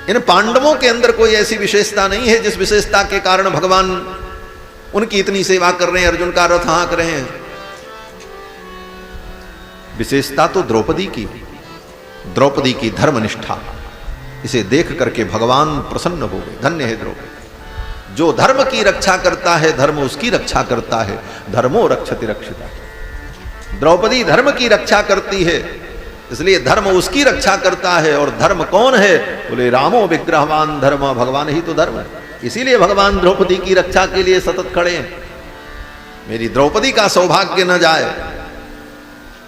इन पांडवों के अंदर कोई ऐसी विशेषता नहीं है जिस विशेषता के कारण भगवान उनकी इतनी सेवा कर रहे हैं, अर्जुन का रथ हाँक रहे हैं। विशेषता तो द्रौपदी की धर्मनिष्ठा, इसे देख करके भगवान प्रसन्न हो गए। धन्य है द्रौपदी, जो धर्म की रक्षा करता है धर्म उसकी रक्षा करता है, धर्मो रक्षति रक्षिता। द्रौपदी धर्म की रक्षा करती है, इसलिए धर्म उसकी रक्षा करता है। और धर्म कौन है? बोले रामो विग्रहवान धर्म, भगवान ही तो धर्म है। इसीलिए भगवान द्रौपदी की रक्षा के लिए सतत खड़े हैं। मेरी द्रौपदी का सौभाग्य न जाए,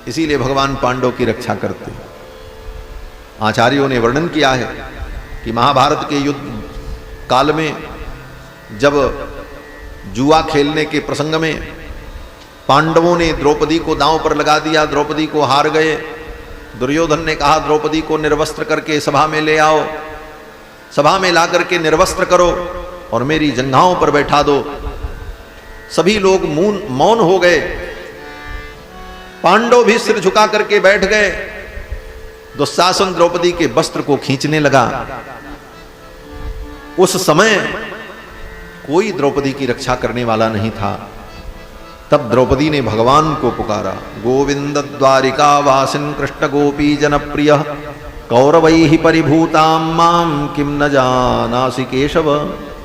इसीलिए भगवान पांडव की रक्षा करते हैं। आचार्यों ने वर्णन किया है कि महाभारत के युद्ध काल में जब जुआ खेलने के प्रसंग में पांडवों ने द्रौपदी को दांव पर लगा दिया, द्रौपदी को हार गए। दुर्योधन ने कहा द्रौपदी को निर्वस्त्र करके सभा में ले आओ, सभा में ला करके निर्वस्त्र करो और मेरी जंघाओं पर बैठा दो। सभी लोग मौन हो गए, पांडव भी सिर झुका करके बैठ गए। दुशासन द्रौपदी के वस्त्र को खींचने लगा। उस समय कोई द्रौपदी की रक्षा करने वाला नहीं था। तब द्रौपदी ने भगवान को पुकारा, गोविंद द्वारिका वासिन कृष्ण गोपी जनप्रिय कौरवैहि परिभूताम माम किम न जानासि केशव।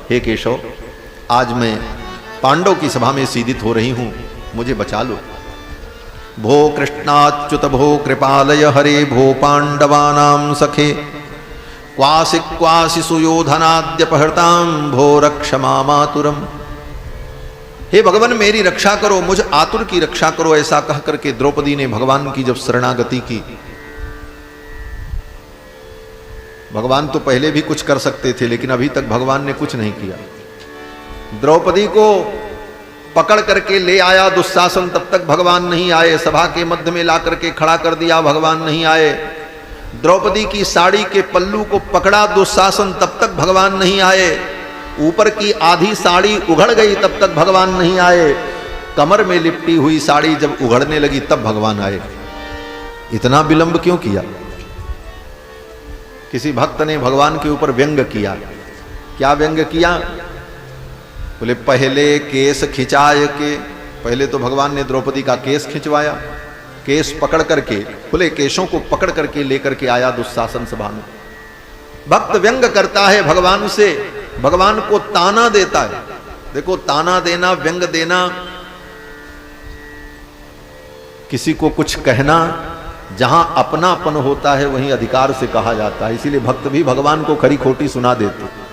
हे केशव, आज मैं पांडव की सभा में सीदित हो रही हूं, मुझे बचा लो। भो कृष्णाच्युत भो कृपालय हरे भो पांडवानां सखे क्वासि क्वासि सुयोधनाद्यपहृतां भो रक्ष मामातुरम। हे भगवान मेरी रक्षा करो, मुझ आतुर की रक्षा करो। ऐसा कह करके द्रौपदी ने भगवान की जब शरणागति की, भगवान तो पहले भी कुछ कर सकते थे लेकिन अभी तक भगवान ने कुछ नहीं किया। द्रौपदी को पकड़ करके ले आया दुशासन, तब तक भगवान नहीं आए। सभा के मध्य में ला करके खड़ा कर दिया, भगवान नहीं आए। द्रौपदी की साड़ी के पल्लू को पकड़ा दुशासन, तब तक भगवान नहीं आए। ऊपर की आधी साड़ी उघड़ गई, तब तक भगवान नहीं आए। कमर में लिपटी हुई साड़ी जब उघड़ने लगी तब भगवान आए। इतना विलंब क्यों किया? किसी भक्त ने भगवान के ऊपर व्यंग किया। क्या व्यंग किया? बोले पहले केस खिंचाए के, पहले तो भगवान ने द्रौपदी का केस खिंचवाया, केस पकड़ करके, खुले केशों को पकड़ करके लेकर के आया दुशासन सभा में। भक्त व्यंग करता है भगवान से, भगवान को ताना देता है। देखो, ताना देना, व्यंग देना, किसी को कुछ कहना, जहां अपनापन होता है वहीं अधिकार से कहा जाता है। इसीलिए भक्त भी भगवान को खरी खोटी सुना देते।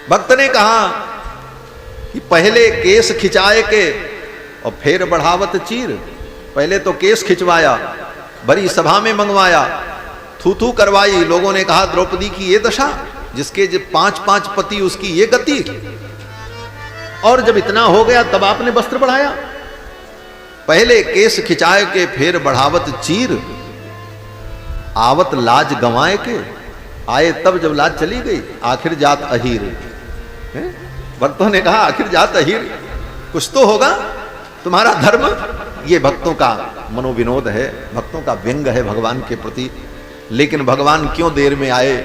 भक्त ने कहा कि पहले केस खिंचाए के और फिर बढ़ावत चीर। पहले तो केस खिंचवाया, बड़ी सभा में मंगवाया, थू थू करवाई। लोगों ने कहा द्रौपदी की ये दशा, जिसके 5-5 पति उसकी ये गति। और जब इतना हो गया तब आपने वस्त्र बढ़ाया। पहले केस खिंचाए के फिर बढ़ावत चीर, आवत लाज गंवाए के। आए तब जब लाज चली गई, आखिर जात अहीर। भक्तों ने कहा आखिर जात अहीर, कुछ तो होगा तुम्हारा धर्म। ये भक्तों का मनोविनोद है, भक्तों का व्यंग है भगवान के प्रति। लेकिन भगवान क्यों देर में आए?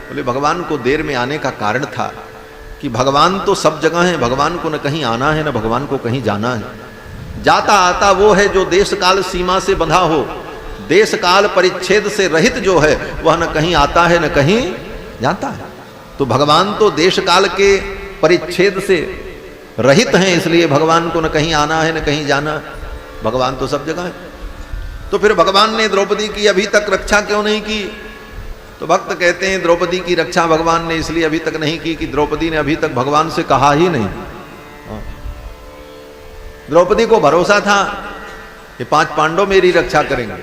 बोले भगवान को देर में आने का कारण था कि भगवान तो सब जगह है, भगवान को न कहीं आना है न भगवान को कहीं जाना है। जाता आता वो है जो देश काल सीमा से बंधा हो, देश काल परिच्छेद से रहित जो है वह न कहीं आता है न कहीं जाता है। तो भगवान तो देश काल के परिच्छेद से रहित हैं, इसलिए भगवान को न कहीं आना है न कहीं जाना। भगवान तो सब जगह है। तो फिर भगवान ने द्रौपदी की अभी तक रक्षा क्यों नहीं की? तो भक्त कहते हैं द्रौपदी की रक्षा भगवान ने इसलिए अभी तक नहीं की कि द्रौपदी ने अभी तक भगवान से कहा ही नहीं। द्रौपदी को भरोसा था ये 5 पांडव मेरी रक्षा करेंगे।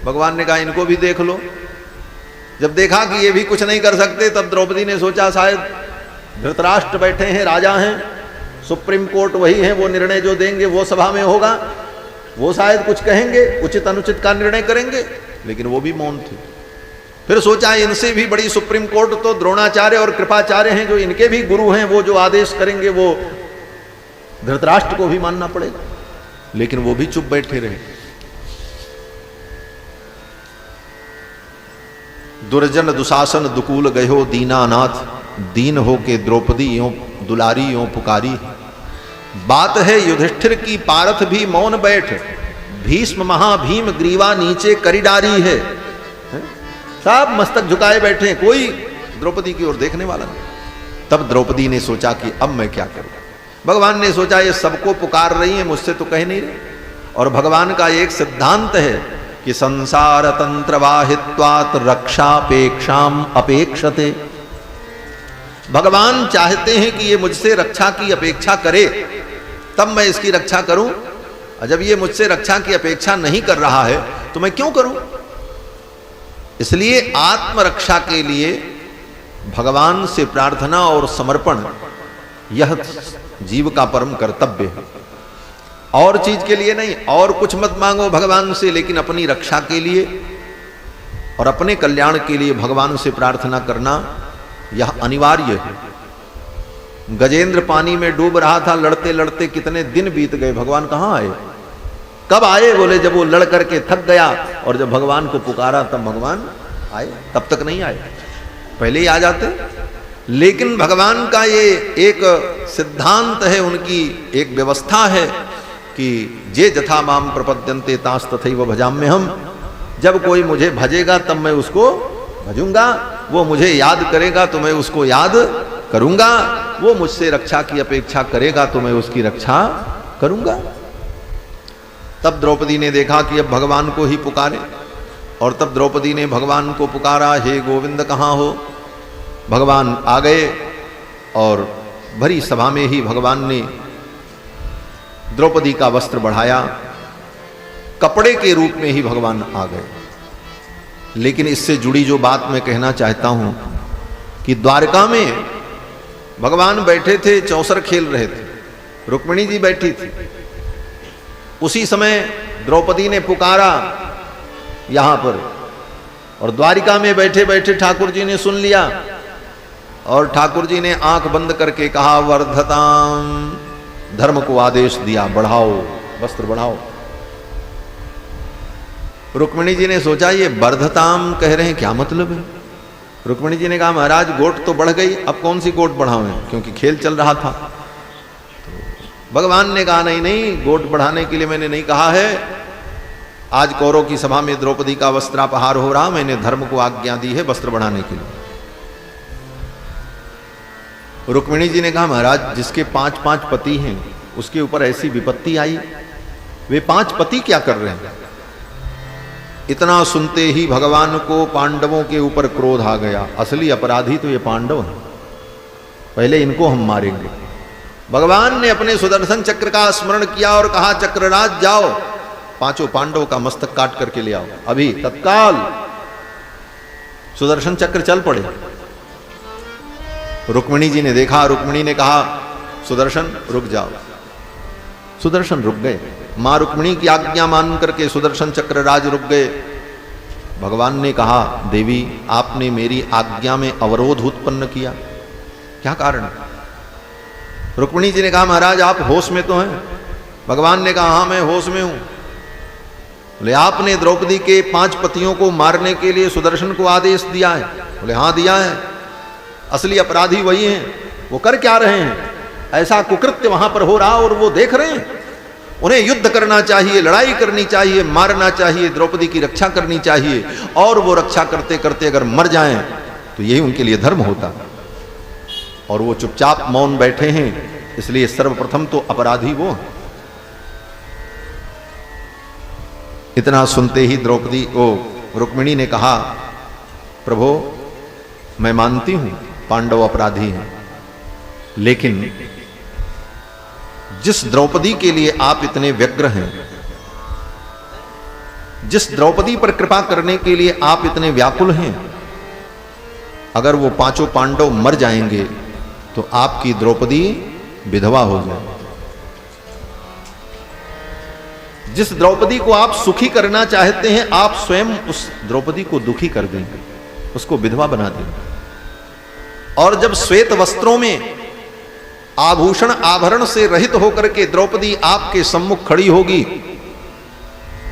भगवान ने कहा इनको भी देख लो। जब देखा कि ये भी कुछ नहीं कर सकते, तब द्रौपदी ने सोचा शायद धृतराष्ट्र बैठे हैं, राजा हैं, सुप्रीम कोर्ट वही है, वो निर्णय जो देंगे वो सभा में होगा, वो शायद कुछ कहेंगे, उचित अनुचित का निर्णय करेंगे। लेकिन वो भी मौन थे। फिर सोचा इनसे भी बड़ी सुप्रीम कोर्ट तो द्रोणाचार्य और कृपाचार्य हैं, जो इनके भी गुरु हैं, वो जो आदेश करेंगे वो धृतराष्ट्र को भी मानना पड़ेगा। लेकिन वो भी चुप बैठे रहे। दुर्जन दुशासन दुकूल गयो दीनानाथ, दीन हो के द्रौपदी यों दुलारी यों पुकारी। बात है युधिष्ठिर की पारथ भी मौन बैठ, भीष्म महाभीम ग्रीवा नीचे करी डारी है। सब मस्तक झुकाए बैठे, कोई द्रौपदी की ओर देखने वाला नहीं। तब द्रौपदी ने सोचा कि अब मैं क्या करूं। भगवान ने सोचा ये सबको पुकार रही है, मुझसे तो कह नहीं रही। और भगवान का एक सिद्धांत है कि संसार तंत्र वाहित्वात रक्षापेक्षाम अपेक्षते। भगवान चाहते हैं कि ये मुझसे रक्षा की अपेक्षा करे, तब मैं इसकी रक्षा करूं। और जब ये मुझसे रक्षा की अपेक्षा नहीं कर रहा है तो मैं क्यों करूं। इसलिए आत्मरक्षा के लिए भगवान से प्रार्थना और समर्पण यह जीव का परम कर्तव्य है। और चीज के लिए नहीं, और कुछ मत मांगो भगवान से, लेकिन अपनी रक्षा के लिए और अपने कल्याण के लिए भगवान से प्रार्थना करना यह अनिवार्य है। गजेंद्र पानी में डूब रहा था, लड़ते लड़ते कितने दिन बीत गए, भगवान कहाँ आए। कब आए? बोले जब वो लड़ करके थक गया और जब भगवान को पुकारा तब भगवान आए। तब तक नहीं आए, पहले ही आ जाते। लेकिन भगवान का ये एक सिद्धांत है, उनकी एक व्यवस्था है कि जे जथा माम प्रपद्यन्ते तास तथैव भजाम्यहम्। जब कोई मुझे भजेगा तब मैं उसको भजूंगा, वो मुझे याद करेगा तो मैं उसको याद करूंगा, वो मुझसे रक्षा की अपेक्षा करेगा तो मैं उसकी रक्षा करूंगा। तब द्रौपदी ने देखा कि अब भगवान को ही पुकारे, और तब द्रौपदी ने भगवान को पुकारा, हे गोविंद कहाँ हो। भगवान आ गए और भरी सभा में ही भगवान ने द्रौपदी का वस्त्र बढ़ाया, कपड़े के रूप में ही भगवान आ गए। लेकिन इससे जुड़ी जो बात मैं कहना चाहता हूं कि द्वारका में भगवान बैठे थे, चौसर खेल रहे थे, रुक्मिणी जी बैठी थी। उसी समय द्रौपदी ने पुकारा यहां पर, और द्वारिका में बैठे बैठे ठाकुर जी ने सुन लिया, और ठाकुर जी ने आंख बंद करके कहा वर्धताम, धर्म को आदेश दिया, बढ़ाओ, वस्त्र बढ़ाओ। रुक्मिणी जी ने सोचा ये वर्धताम कह रहे हैं, क्या मतलब है। रुक्मिणी जी ने कहा महाराज गोट तो बढ़ गई, अब कौन सी गोट बढ़ावें, क्योंकि खेल चल रहा था। तो भगवान ने कहा नहीं नहीं, गोट बढ़ाने के लिए मैंने नहीं कहा है। आज कौरव की सभा में द्रौपदी का वस्त्रापहार हो रहा, मैंने धर्म को आज्ञा दी है वस्त्र बढ़ाने के लिए। रुक्मिणी जी ने कहा महाराज जिसके 5-5 पति हैं उसके ऊपर ऐसी विपत्ति आई, वे 5 पति क्या कर रहे हैं। इतना सुनते ही भगवान को पांडवों के ऊपर क्रोध आ गया। असली अपराधी तो ये पांडव हैं, पहले इनको हम मारेंगे। भगवान ने अपने सुदर्शन चक्र का स्मरण किया और कहा चक्रराज जाओ, 5 पांडवों का मस्तक काट करके ले आओ। अभी तत्काल सुदर्शन चक्र चल पड़े। रुक्मिणी जी ने देखा, रुक्मिणी ने कहा सुदर्शन रुक जाओ। सुदर्शन रुक गए, मां रुक्मिणी की आज्ञा मान करके सुदर्शन चक्र राज रुक गए। भगवान ने कहा देवी आपने मेरी आज्ञा में अवरोध उत्पन्न किया, क्या कारण। रुक्मिणी जी ने कहा महाराज आप होश में तो हैं। भगवान ने कहा हाँ मैं होश में हूं। बोले आपने द्रौपदी के 5 पतियों को मारने के लिए सुदर्शन को आदेश दिया है। बोले हाँ दिया है। असली अपराधी वही हैं, वो कर क्या रहे हैं, ऐसा कुकृत्य वहां पर हो रहा और वो देख रहे हैं। उन्हें युद्ध करना चाहिए, लड़ाई करनी चाहिए, मारना चाहिए, द्रौपदी की रक्षा करनी चाहिए, और वो रक्षा करते करते अगर मर जाएं तो यही उनके लिए धर्म होता। और वो चुपचाप मौन बैठे हैं, इसलिए सर्वप्रथम तो अपराधी वो। इतना सुनते ही द्रौपदी को रुक्मिणी ने कहा प्रभु मैं मानती हूं पांडव अपराधी हैं, लेकिन जिस द्रौपदी के लिए आप इतने व्यग्र हैं, जिस द्रौपदी पर कृपा करने के लिए आप इतने व्याकुल हैं, अगर वो 5 पांडव मर जाएंगे तो आपकी द्रौपदी विधवा हो जाए। जिस द्रौपदी को आप सुखी करना चाहते हैं आप स्वयं उस द्रौपदी को दुखी कर देंगे, उसको विधवा बना देंगे। और जब श्वेत वस्त्रों में आभूषण आभरण से रहित होकर के द्रौपदी आपके सम्मुख खड़ी होगी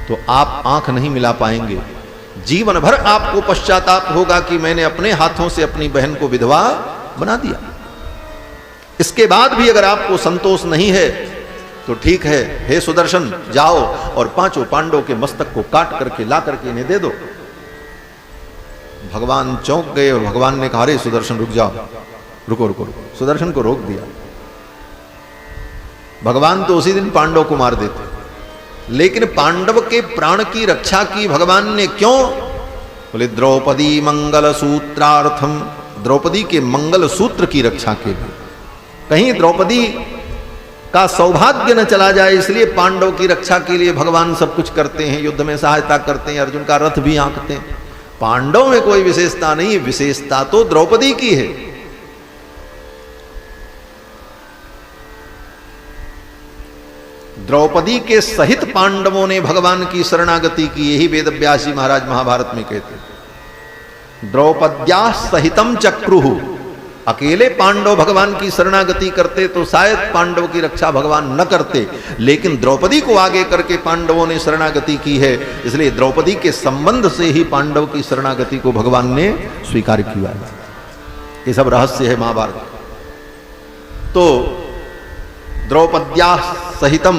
तो आप आंख नहीं मिला पाएंगे, जीवन भर आपको पश्चाताप होगा कि मैंने अपने हाथों से अपनी बहन को विधवा बना दिया। इसके बाद भी अगर आपको संतोष नहीं है तो ठीक है, हे सुदर्शन जाओ और 5 पांडवों के मस्तक को काट करके ला करके इन्हें दे दो। भगवान चौंक गए और भगवान ने कहा, अरे सुदर्शन रुक जाओ, रुको रुको रुको। सुदर्शन को रोक दिया। भगवान तो उसी दिन पांडव को मार देते, लेकिन पांडव के प्राण की रक्षा की भगवान ने क्यों? बोले द्रौपदी मंगल सूत्रार्थम, द्रौपदी के मंगल सूत्र की रक्षा के लिए, कहीं द्रौपदी का सौभाग्य न चला जाए, इसलिए पांडव की रक्षा के लिए भगवान सब कुछ करते हैं, युद्ध में सहायता करते हैं, अर्जुन का रथ भी आंकते हैं। पांडव में कोई विशेषता नहीं है, विशेषता तो द्रौपदी की है। द्रौपदी के सहित पांडवों ने भगवान की शरणागति की, यही वेद व्यास जी महाराज महाभारत में कहते हैं। द्रौपद्या सहितम चक्रुहु, अकेले पांडव भगवान की शरणागति करते तो शायद पांडव की रक्षा भगवान न करते, लेकिन द्रौपदी को आगे करके पांडवों ने शरणागति की है, इसलिए द्रौपदी के संबंध से ही पांडव की शरणागति को भगवान ने स्वीकार किया है। ये सब रहस्य है महाभारत। तो द्रौपद्या सहितम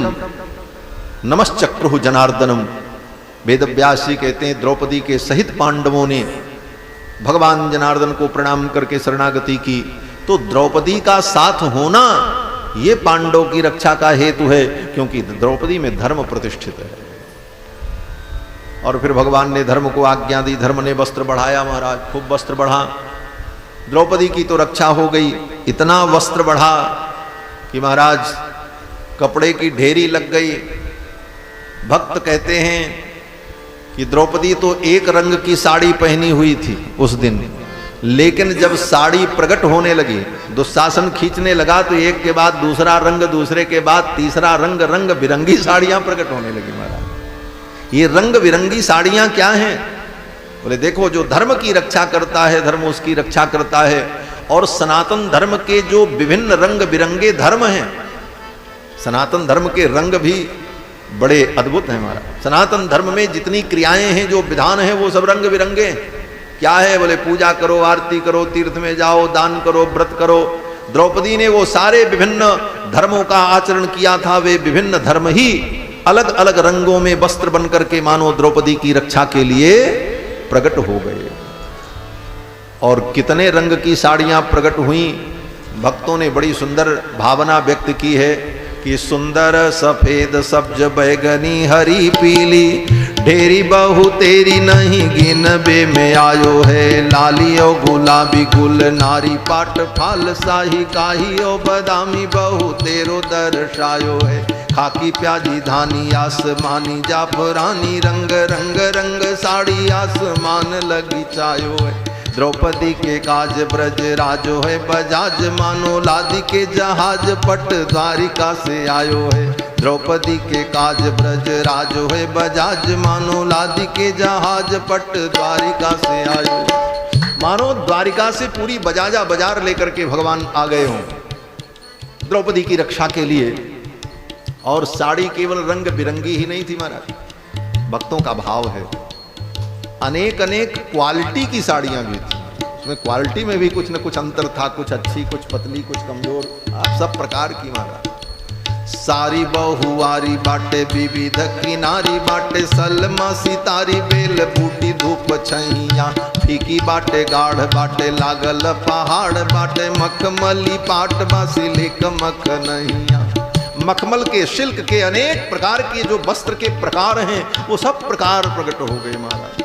नमश्चक्रुहु जनार्दनम, वेद व्यास जी कहते हैं द्रौपदी के सहित पांडवों ने भगवान जनार्दन को प्रणाम करके शरणागति की। तो द्रौपदी का साथ होना ये पांडव की रक्षा का हेतु है, क्योंकि द्रौपदी में धर्म प्रतिष्ठित है। और फिर भगवान ने धर्म को आज्ञा दी, धर्म ने वस्त्र बढ़ाया महाराज, खूब वस्त्र बढ़ा। द्रौपदी की तो रक्षा हो गई, इतना वस्त्र बढ़ा कि महाराज कपड़े की ढेरी लग गई। भक्त कहते हैं कि द्रौपदी तो एक रंग की साड़ी पहनी हुई थी उस दिन, लेकिन जब साड़ी प्रकट होने लगी, दुशासन खींचने लगा, तो एक के बाद दूसरा रंग, दूसरे के बाद तीसरा रंग, रंग बिरंगी साड़ियां प्रकट होने लगी महाराज। ये रंग बिरंगी साड़ियां क्या हैं? बोले देखो, जो धर्म की रक्षा करता है, धर्म उसकी रक्षा करता है। और सनातन धर्म के जो विभिन्न रंग बिरंगे धर्म हैं, सनातन धर्म के रंग भी बड़े अद्भुत हैं हमारा। सनातन धर्म में जितनी क्रियाएं हैं, जो विधान हैं, वो सब रंग बिरंगे। क्या है? बोले पूजा करो, आरती करो, तीर्थ में जाओ, दान करो, व्रत करो। द्रौपदी ने वो सारे विभिन्न धर्मों का आचरण किया था। वे विभिन्न धर्म ही अलग अलग रंगों में वस्त्र बन करके मानो द्रौपदी की रक्षा के लिए प्रकट हो गए। और कितने रंग की साड़ियां प्रकट हुई। भक्तों ने बड़ी सुंदर भावना व्यक्त की है कि सुंदर सफेद सब्ज बैगनी हरी पीली, ढेरी बहु तेरी नहीं गिनबे में आयो है। लाली ओ गुलाबी गुल नारी पाट फाल शाही काही ओ बदामी बहु तेरो दर्शायो है। खाकी प्याजी धानी आसमानी जाफरानी, रंग रंग रंग साड़ी आसमान लगी चायो है। द्रौपदी के काज ब्रज राजो है, बजाज मानो लादी के जहाज पट द्वारिका से आयो है। द्रौपदी के काज ब्रज राजो है, बजाज मानो लादी के जहाज पट द्वारिका से आयो। मानो द्वारिका से पूरी बजाजा बाजार लेकर के भगवान आ गए हों द्रौपदी की रक्षा के लिए। और साड़ी केवल रंग बिरंगी ही नहीं थी महाराज, भक्तों का भाव है, अनेक अनेक क्वालिटी की साड़ियां भी थी। उसमें क्वालिटी में भी कुछ न कुछ अंतर था, कुछ अच्छी, कुछ पतली, कुछ कमजोर, सब प्रकार की महाराज। सारी बहुवारी बाटे विविध किनारी बाटे, सलमा सितारी बेल बूटी धूप छैया। फीकी बाटे गाढ़ बाटे लागल पहाड़ बाटे, मखमली पाट बासिले कमक नैया। मखमल के शिल्क के अनेक प्रकार के जो वस्त्र के प्रकार हैं, वो सब प्रकार प्रकट हो गए महाराज।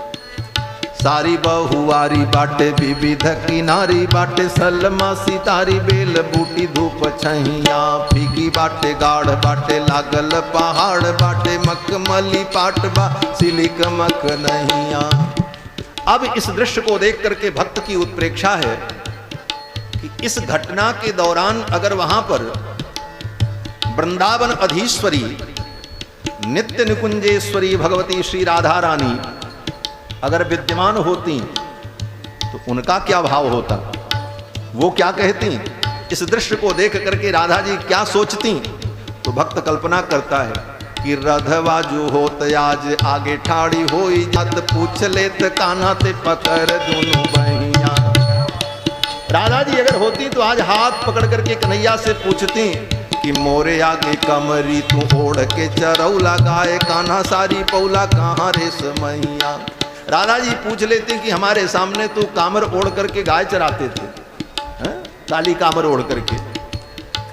सारी बहुवारी बाटे विविध किनारी बाटे, सलमा सितारी बेल बूटी धूप छैया। फीकी बाटे गाढ़ बाटे लागल पहाड़ बाटे, मखमली पाट बा सिलिक मक नैया। अब इस दृश्य को देख करके भक्त की उत्प्रेक्षा है कि इस घटना के दौरान अगर वहां पर वृंदावन अधीश्वरी नित्य निकुंजेश्वरी भगवती श्री राधा रानी अगर विद्यमान होती तो उनका क्या भाव होता, वो क्या कहती, इस दृश्य को देख करके राधा जी क्या सोचती। तो भक्त कल्पना करता है कि रधवा जो होत आज आगे ठाड़ी होई जात, पूछ लेत कान्हा ते पकड़ दोनों बहिया। राधा जी अगर होती तो आज हाथ पकड़ करके कन्हैया से पूछती कि मोरे आगे कमरी तू ओढ़ के चरौला गाय, कान्हा सारी पौला कहाँ रे समैया। राधा जी पूछ लेती कि हमारे सामने तू कामर ओढ़ करके गाय चराते थे, काली कामर ओढ़ करके,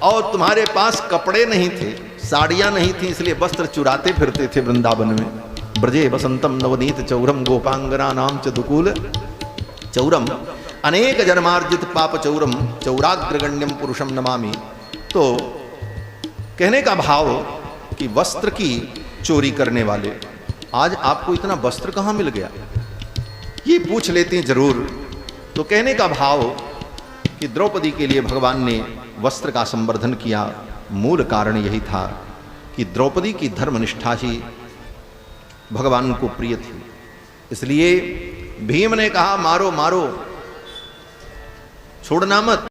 और तुम्हारे पास कपड़े नहीं थे, साड़ियां नहीं थी, इसलिए वस्त्र चुराते फिरते थे वृंदावन में। ब्रजे बसंतम नवनीत चौरम गोपांगना नाम च दुकूल चौरम, अनेक जन्मार्जित पाप चौरम चौराग्रगण्यम पुरुषम नमामि। तो कहने का भाव कि वस्त्र की चोरी करने वाले, आज आपको इतना वस्त्र कहाँ मिल गया, ये पूछ लेते हैं जरूर। तो कहने का भाव कि द्रौपदी के लिए भगवान ने वस्त्र का संवर्धन किया, मूल कारण यही था कि द्रौपदी की धर्मनिष्ठा ही भगवान को प्रिय थी। इसलिए भीम ने कहा मारो मारो, छोड़ना मत।